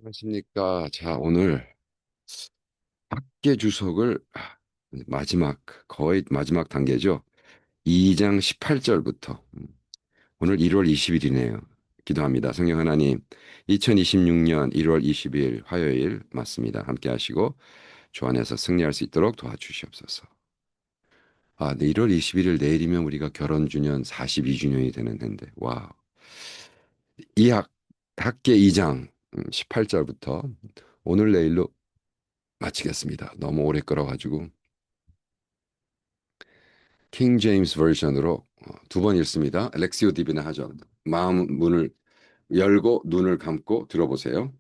안녕하십니까. 자, 오늘 학계 주석을 마지막, 거의 마지막 단계죠. 2장 18절부터 오늘 1월 20일이네요. 기도합니다. 성령 하나님, 2026년 1월 20일 화요일 맞습니다. 함께 하시고 주 안에서 승리할 수 있도록 도와주시옵소서. 네, 1월 21일 내일이면 우리가 결혼 주년 42주년이 되는 해인데, 와, 이 학계 2장 18절부터 오늘 내일로 마치겠습니다. 너무 오래 끌어가지고 킹 제임스 버전으로 두 번 읽습니다. 렉시오 디비나 하죠. 마음 문을 열고 눈을 감고 들어보세요.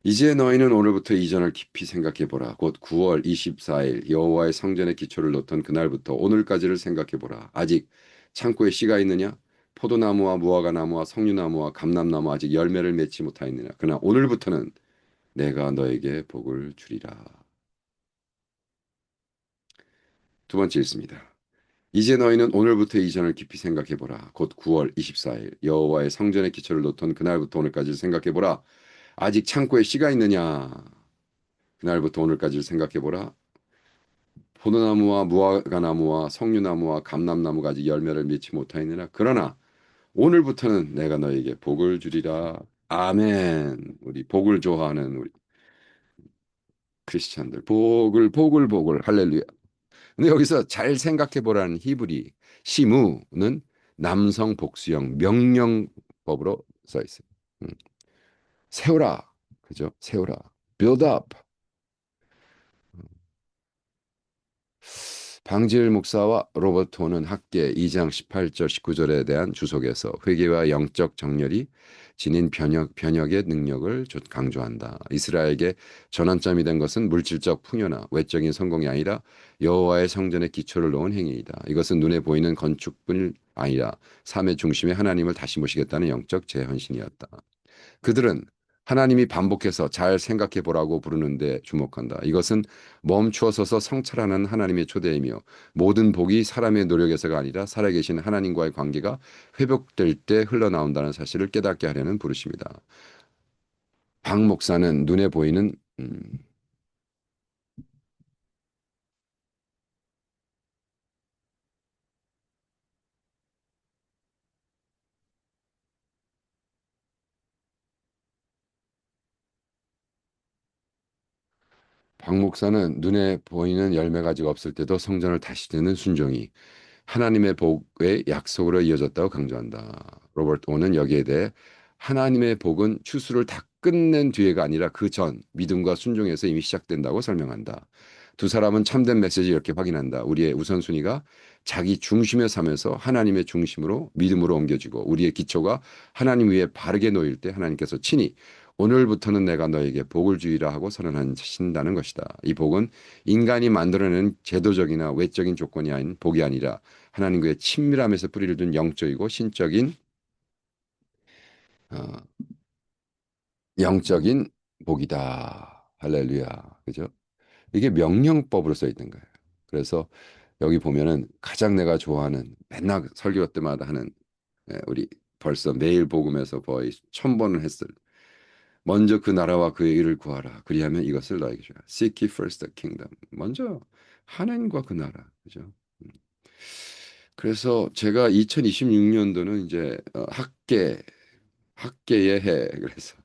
이제 너희는 오늘부터 이전을 깊이 생각해 보라. 곧 9월 24일 여호와의 성전의 기초를 놓던 그날부터 오늘까지를 생각해 보라. 아직 창고에 씨가 있느냐? 포도나무와 무화과나무와 석류나무와 감람나무 아직 열매를 맺지 못하였느냐? 그러나 오늘부터는 내가 너에게 복을 주리라. 두 번째 읽습니다. 이제 너희는 오늘부터 이전을 깊이 생각해보라. 곧 9월 24일 여호와의 성전의 기초를 놓던 그날부터 오늘까지를 생각해보라. 아직 창고에 씨가 있느냐? 그날부터 오늘까지를 생각해보라. 포도나무와 무화과나무와 석류나무와 감람나무가 아직 열매를 맺지 못하였느냐? 그러나 오늘부터는 내가 너에게 복을 주리라. 아멘. 우리 복을 좋아하는 우리 크리스찬들 복을 할렐루야. 근데 여기서 잘 생각해 보라는 히브리 시무는 남성 복수형 명령법으로 써 있어요. 음, 세우라, 그죠? 세우라, build up. 방질 목사와 로버토는 학계 2장 18절 19절에 대한 주석에서 회개와 영적 정렬이 지닌 변혁의 능력을 강조한다. 이스라엘에게 전환점이 된 것은 물질적 풍요나 외적인 성공이 아니라 여호와의 성전의 기초를 놓은 행위이다. 이것은 눈에 보이는 건축뿐 아니라 삶의 중심에 하나님을 다시 모시겠다는 영적 재헌신이었다. 그들은 하나님이 반복해서 잘 생각해 보라고 부르는데 주목한다. 이것은 멈추어 서서 성찰하는 하나님의 초대이며 모든 복이 사람의 노력에서가 아니라 살아계신 하나님과의 관계가 회복될 때 흘러나온다는 사실을 깨닫게 하려는 부르심이다. 박 목사는 눈에 보이는 박 목사는 눈에 보이는 열매 가지가 없을 때도 성전을 다시 짓는 순종이 하나님의 복의 약속으로 이어졌다고 강조한다. 로버트 오는 여기에 대해 하나님의 복은 추수를 다 끝낸 뒤에가 아니라 그 전 믿음과 순종에서 이미 시작된다고 설명한다. 두 사람은 참된 메시지 이렇게 확인한다. 우리의 우선순위가 자기 중심의 삶에서 하나님의 중심으로 믿음으로 옮겨지고 우리의 기초가 하나님 위에 바르게 놓일 때 하나님께서 친히 오늘부터는 내가 너에게 복을 주리라 하고 선언하신다는 것이다. 이 복은 인간이 만들어낸 제도적이나 외적인 조건이 아닌 복이 아니라 하나님과의 친밀함에서 뿌리를 둔 영적이고 신적인 어, 영적인 복이다. 할렐루야. 그죠? 이게 명령법으로 써 있는 거예요. 그래서 여기 보면은 가장 내가 좋아하는 맨날 설교 때마다 하는 우리 벌써 매일 복음에서 거의 1000번을 했을 먼저 그 나라와 그의 일을 구하라. 그리하면 이것을 너에게 주라. Seek ye first the kingdom. 먼저 하나님과 그 나라. 그죠? 음. 그래서 제가 2026년도는 이제 학계의 해. 그래서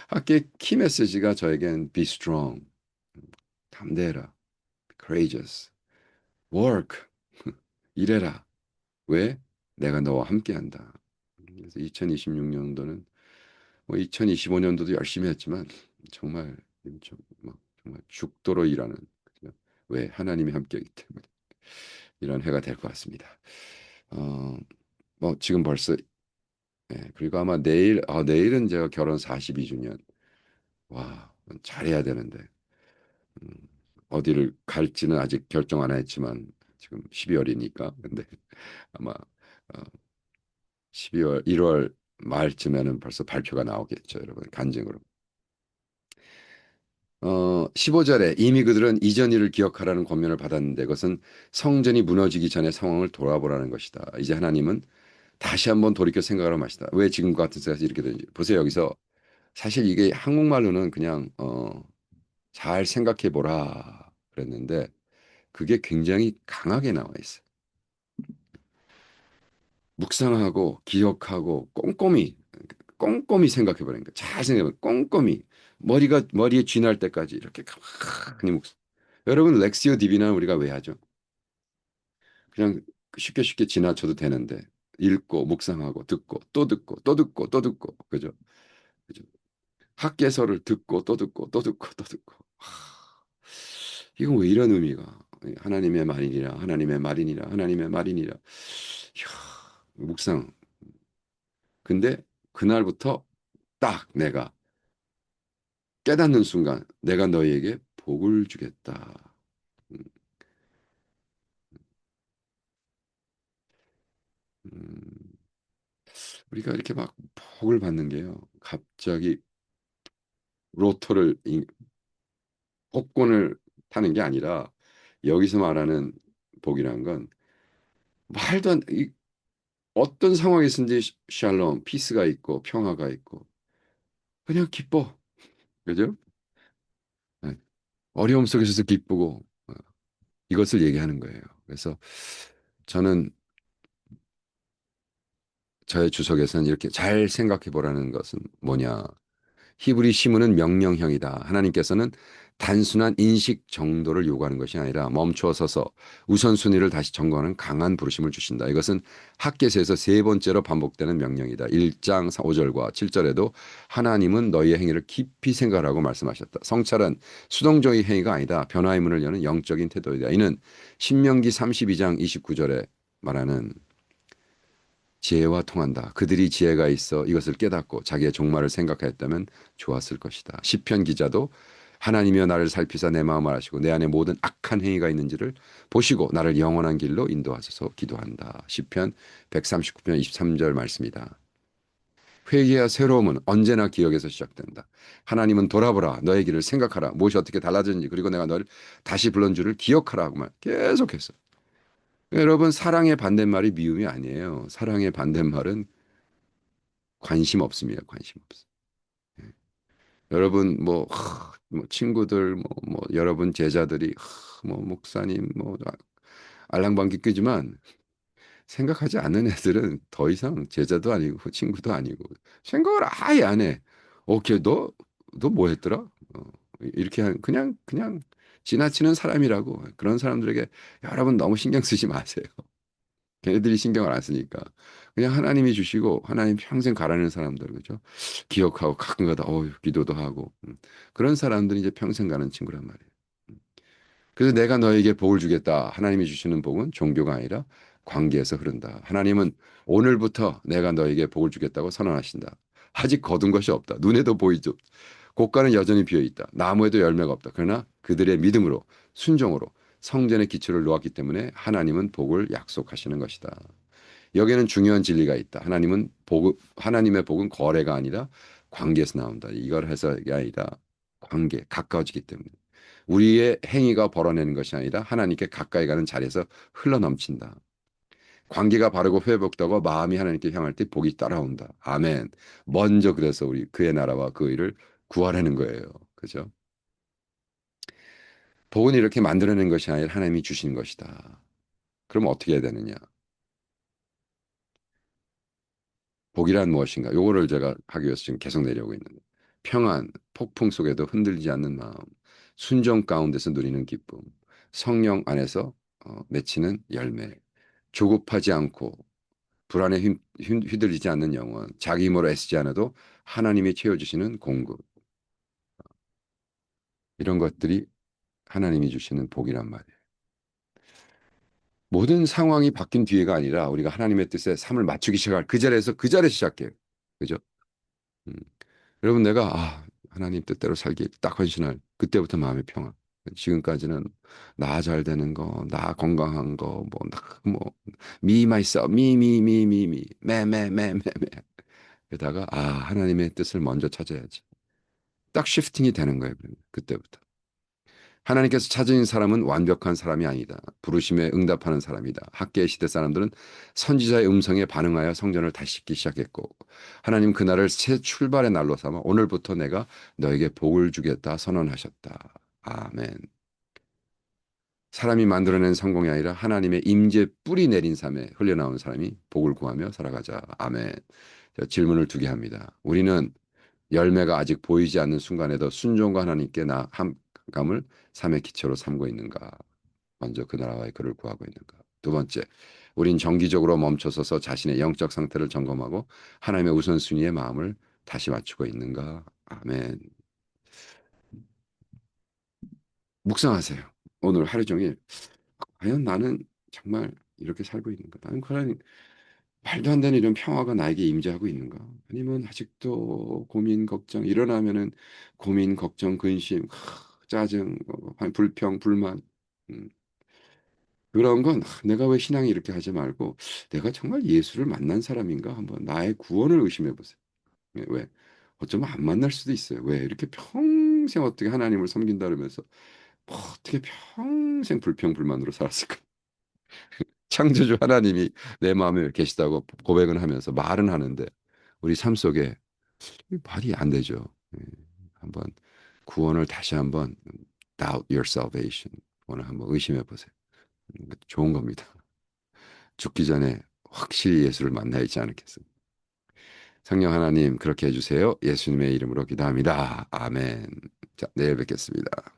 학계 키 메시지가 저에겐 be strong. 담대해라. courageous. work. 일해라. 왜? 내가 너와 함께한다. 그래서 2026년도는 뭐 2025년도도 열심히 했지만 정말 정말 죽도록 일하는 그죠? 왜 하나님이 함께하기 때문에 이런 해가 될 것 같습니다. 어, 뭐 지금 벌써 그리고 아마 내일은 제가 결혼 42주년 와 잘해야 되는데 음, 어디를 갈지는 아직 결정 안 했지만 지금 12월이니까 근데 아마 어, 12월 1월 말쯤에는 벌써 발표가 나오겠죠, 여러분. 간증으로. 15절에 이미 그들은 이전 일을 기억하라는 권면을 받았는데 그것은 성전이 무너지기 전의 상황을 돌아보라는 것이다. 이제 하나님은 다시 한번 돌이켜 생각하라는 것이다. 왜 지금과 같은 생각이 이렇게 되는지. 보세요. 여기서 사실 이게 한국말로는 그냥 잘 생각해 보라 그랬는데 그게 굉장히 강하게 나와 있어요. 묵상하고 기억하고 꼼꼼히 생각해 보라는 거예요. 잘 생각해 봐. 꼼꼼히 머리에 쥐날 때까지 이렇게 가만히 여러분 렉시오 디비나 우리가 왜 하죠? 그냥 쉽게 쉽게 지나쳐도 되는데 읽고 묵상하고 듣고 또 듣고 또 듣고 또 듣고 그죠? 그죠? 학개서를 듣고 또 듣고 또 듣고 또 듣고 이건 왜 이런 의미가 하나님의 말이니라 하나님의 말이니라 하나님의 말이니라 이야, 묵상 근데 그날부터 딱 내가 깨닫는 순간 내가 너희에게 복을 주겠다. 음, 음, 우리가 이렇게 막 복을 받는 게요. 갑자기 로또를 복권을 타는 게 아니라 여기서 말하는 복이라는 건 말도 안 어떤 상황에 있든지 샬롬 피스가 있고 평화가 있고 그냥 기뻐. 그죠? 네. 어려움 속에서도 기쁘고 이것을 얘기하는 거예요. 그래서 저는 저의 주석에서는 이렇게 잘 생각해 보라는 것은 뭐냐. 히브리 시문은 명령형이다. 하나님께서는 단순한 인식 정도를 요구하는 것이 아니라 멈추어 서서 우선순위를 다시 점검하는 강한 부르심을 주신다. 이것은 학개서에서 세 번째로 반복되는 명령이다. 1장 5절과 7절에도 하나님은 너희의 행위를 깊이 생각하라고 말씀하셨다. 성찰은 수동적인 행위가 아니다. 변화의 문을 여는 영적인 태도이다. 이는 신명기 32장 29절에 말하는 지혜와 통한다. 그들이 지혜가 있어 이것을 깨닫고 자기의 종말을 생각하였다면 좋았을 것이다. 시편 기자도 하나님이여 나를 살피사 내 마음을 아시고 내 안에 모든 악한 행위가 있는지를 보시고 나를 영원한 길로 인도하소서 기도한다. 시편 139편 23절 말씀이다. 회개와 새로움은 언제나 기억에서 시작된다. 하나님은 돌아보라 너의 길을 생각하라 무엇이 어떻게 달라졌는지 그리고 내가 너를 다시 불러준 줄을 기억하라 하고만 계속해서 여러분 사랑의 반대말이 미움이 아니에요. 사랑의 반대말은 관심 없습니다. 관심 없어. 여러분 뭐 친구들 뭐 여러분 제자들이 뭐 목사님 뭐 알랑방귀 뀌지만 생각하지 않는 애들은 더 이상 제자도 아니고 친구도 아니고 생각을 아예 안 해. 오케이 너 뭐 했더라? 이렇게 그냥 지나치는 사람이라고 그런 사람들에게 여러분 너무 신경 쓰지 마세요. 걔네들이 신경을 안 쓰니까 그냥 하나님이 주시고 하나님 평생 가라는 사람들 그죠? 기억하고 가끔가다 기도도 하고 그런 사람들이 이제 평생 가는 친구란 말이에요. 그래서 내가 너에게 복을 주겠다. 하나님이 주시는 복은 종교가 아니라 관계에서 흐른다. 하나님은 오늘부터 내가 너에게 복을 주겠다고 선언하신다. 아직 거둔 것이 없다. 눈에도 보이죠. 곳간은 여전히 비어 있다. 나무에도 열매가 없다. 그러나 그들의 믿음으로 순종으로 성전의 기초를 놓았기 때문에 하나님은 복을 약속하시는 것이다. 여기에는 중요한 진리가 있다. 하나님의 복은 거래가 아니라 관계에서 나온다. 이걸 해석이 아니라 관계, 가까워지기 때문에. 우리의 행위가 벌어내는 것이 아니라 하나님께 가까이 가는 자리에서 흘러넘친다. 관계가 바르고 회복되고 마음이 하나님께 향할 때 복이 따라온다. 아멘. 먼저 그래서 우리 그의 나라와 그 의를 구하라는 거예요. 그죠? 복은 이렇게 만들어낸 것이 아니라 하나님이 주신 것이다. 그럼 어떻게 해야 되느냐? 복이란 무엇인가? 요거를 제가 하기 위해서 지금 계속 내려오고 있는데. 평안, 폭풍 속에도 흔들리지 않는 마음, 순종 가운데서 누리는 기쁨, 성령 안에서 맺히는 열매, 조급하지 않고 불안에 휘둘리지 않는 영혼, 자기 힘으로 애쓰지 않아도 하나님이 채워주시는 공급. 이런 것들이 하나님이 주시는 복이란 말이에요. 모든 상황이 바뀐 뒤에가 아니라 우리가 하나님의 뜻에 삶을 맞추기 시작할 그 자리에서 시작해요. 그죠? 음. 여러분 내가 하나님 뜻대로 살기 딱 헌신할 그때부터 마음의 평화. 지금까지는 나 잘 되는 거, 나 건강한 거, me myself, me, me. 게다가 하나님의 뜻을 먼저 찾아야지. 딱 시프팅이 되는 거예요. 그때부터. 하나님께서 찾으신 사람은 완벽한 사람이 아니다. 부르심에 응답하는 사람이다. 학계의 시대 사람들은 선지자의 음성에 반응하여 성전을 다시 짓기 시작했고 하나님 그날을 새 출발의 날로 삼아 오늘부터 내가 너에게 복을 주겠다 선언하셨다. 아멘. 사람이 만들어낸 성공이 아니라 하나님의 임재 뿌리 내린 삶에 흘려나온 사람이 복을 구하며 살아가자. 아멘. 자, 질문을 두 개 합니다. 우리는 열매가 아직 보이지 않는 순간에도 순종과 하나님께 나감을 삶의 기초로 삼고 있는가? 먼저 그 나라와의 그를 구하고 있는가? 두 번째, 우린 정기적으로 멈춰서서 자신의 영적 상태를 점검하고 하나님의 우선순위의 마음을 다시 맞추고 있는가? 아멘. 묵상하세요. 오늘 하루 종일 과연 나는 정말 이렇게 살고 있는가? 나는 과연 말도 안 되는 이런 평화가 나에게 임재하고 있는가? 아니면 아직도 고민, 걱정, 일어나면은 고민, 걱정, 근심, 짜증, 불평, 불만. 음, 그런 건 내가 왜 신앙이 이렇게 하지 말고 내가 정말 예수를 만난 사람인가? 한번 나의 구원을 의심해 보세요. 왜? 어쩌면 안 만날 수도 있어요. 왜? 이렇게 평생 어떻게 하나님을 섬긴다 그러면서 뭐 어떻게 평생 불평, 불만으로 살았을까? 창조주 하나님이 내 마음에 계시다고 고백은 하면서 말은 하는데 우리 삶 속에 말이 안 되죠. 예. 한번 구원을 다시 한번 doubt your salvation. 오늘 한번 의심해 보세요. 좋은 겁니다. 죽기 전에 확실히 예수를 만나야 있지 않겠습니까? 성령 하나님 그렇게 해주세요. 예수님의 이름으로 기도합니다. 아멘. 자, 내일 뵙겠습니다.